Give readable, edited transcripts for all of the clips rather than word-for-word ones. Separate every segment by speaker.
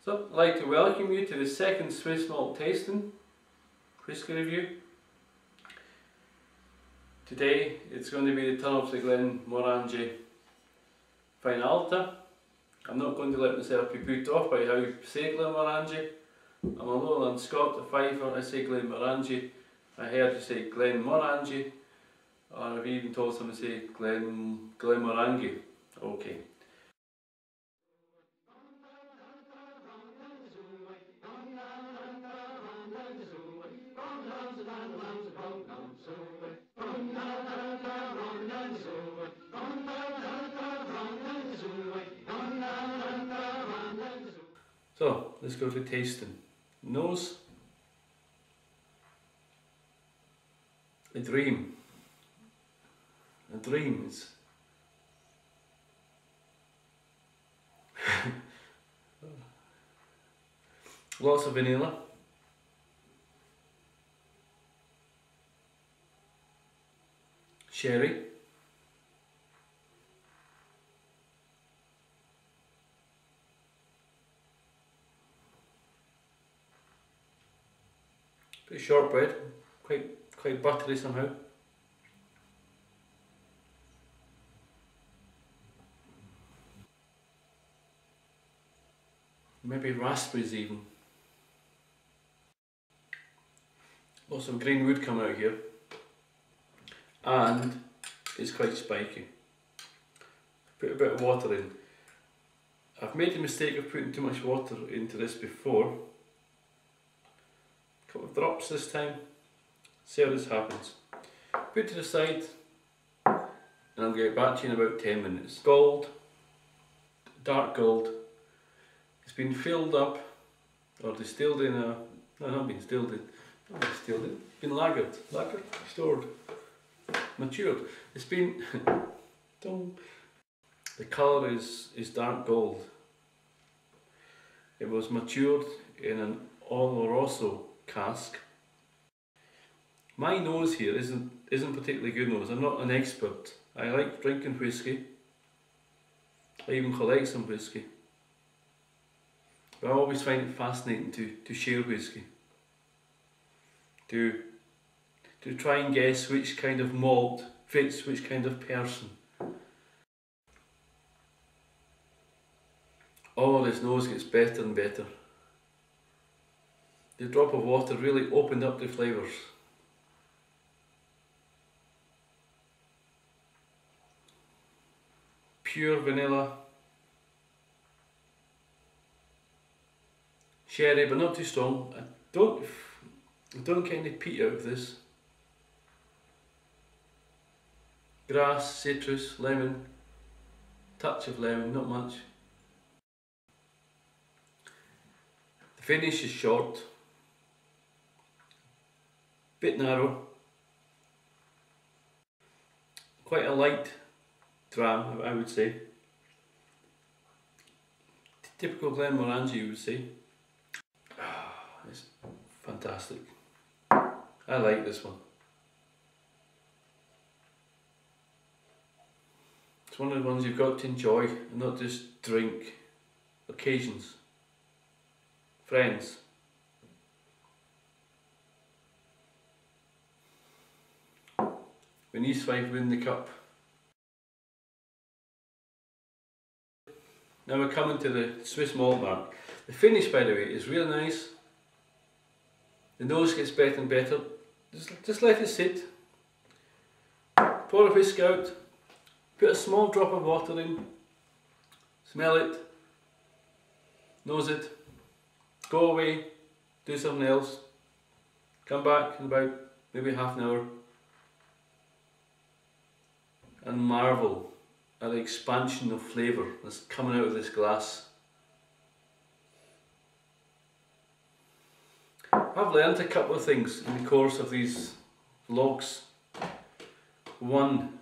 Speaker 1: So, I'd like to welcome you to the second Swiss malt tasting whisky review. Today it's going to be the turn of the Glenmorangie Finealta. I'm not going to let myself be put off by how you say Glenmorangie. I'm a lowland Scot, a fiver, I say Glenmorangie. I heard you say Glenmorangie, or I've even told someone to say Glenmorangie. Okay. So, let's go to tasting. Nose. A dream. A dream is lots of vanilla. Sherry. Bit shortbread, quite buttery somehow. Maybe raspberries even. Lots of green wood come out here. And it's quite spiky. Put a bit of water in. I've made the mistake of putting too much water into this before. A couple of drops this time. See how this happens. Put to the side and I'll get back to you in about 10 minutes. Gold, dark gold. It's been filled up or distilled in a, no, not been distilled in, not distilled in, been lagered, stored, matured. It's been, the colour is dark gold. It was matured in an Oloroso cask. My nose here isn't particularly good nose. I'm not an expert. I like drinking whisky. I even collect some whisky. But I always find it fascinating to share whisky. To try and guess which kind of malt fits which kind of person. Oh, this nose gets better and better. The drop of water really opened up the flavours. Pure vanilla. Sherry, but not too strong. I don't get any peat out of this. Grass, citrus, lemon. Touch of lemon, not much. The finish is short. Bit narrow. Quite a light dram, I would say. Typical Glenmorangie, you would say. It's fantastic. I like this one. It's one of the ones you've got to enjoy and not just drink. Occasions. Friends. When these five win the cup. Now we're coming to the Swiss malt mark. The finish, by the way, is really nice. The nose gets better and better. Just let it sit. Pour a whisk out. Put a small drop of water in. Smell it. Nose it. Go away. Do something else. Come back in about maybe half an hour. And marvel at the expansion of flavour that's coming out of this glass. I've learned a couple of things in the course of these vlogs. One,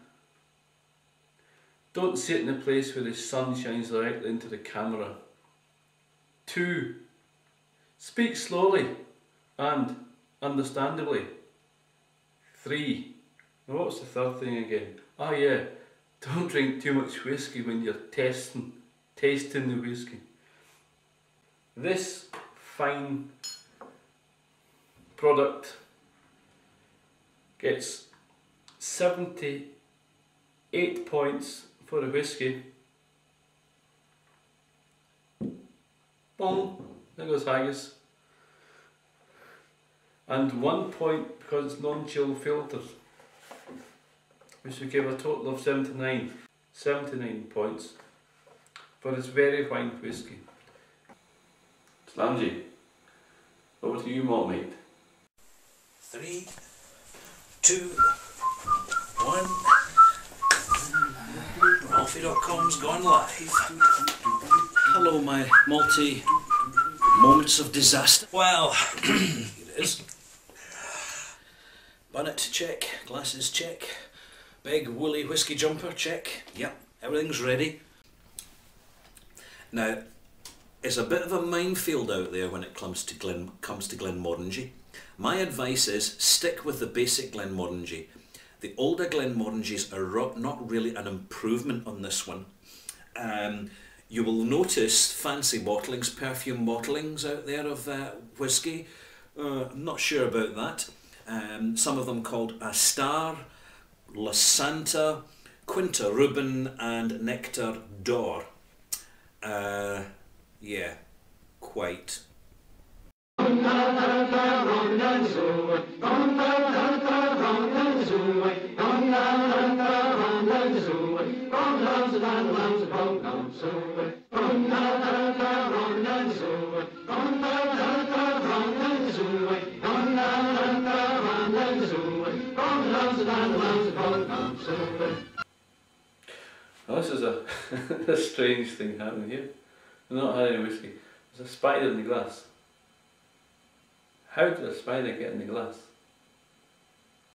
Speaker 1: don't sit in a place where the sun shines directly into the camera. Two, speak slowly and understandably. Three, now what's the third thing again? Oh yeah, don't drink too much whisky when you're tasting the whisky. This fine product gets 78 points for the whisky. Boom, there goes haggis. And 1 point because it's non-chill filtered, which would give a total of 79 points for this very fine whisky. Slamgy, over to you, malt mate.
Speaker 2: 3, 2, 1. Ralfy.com's gone live. Hello, my malty moments of disaster. Well, here it is. Bonnet check, glasses check, big woolly whisky jumper check. Yep, everything's ready. Now, it's a bit of a minefield out there when it comes to Glenmorangie. My advice is stick with the basic Glenmorangie. The older Glenmorangies are not really an improvement on this one. You will notice fancy bottlings, perfume bottlings out there of whisky. I'm not sure about that. Some of them called Astar, La Santa, Quinta Ruben and Nectar d'Or. Yeah, quite.
Speaker 1: Now this is a strange thing happening here. We're not having whiskey. There's a spider in the glass. How did a spider get in the glass?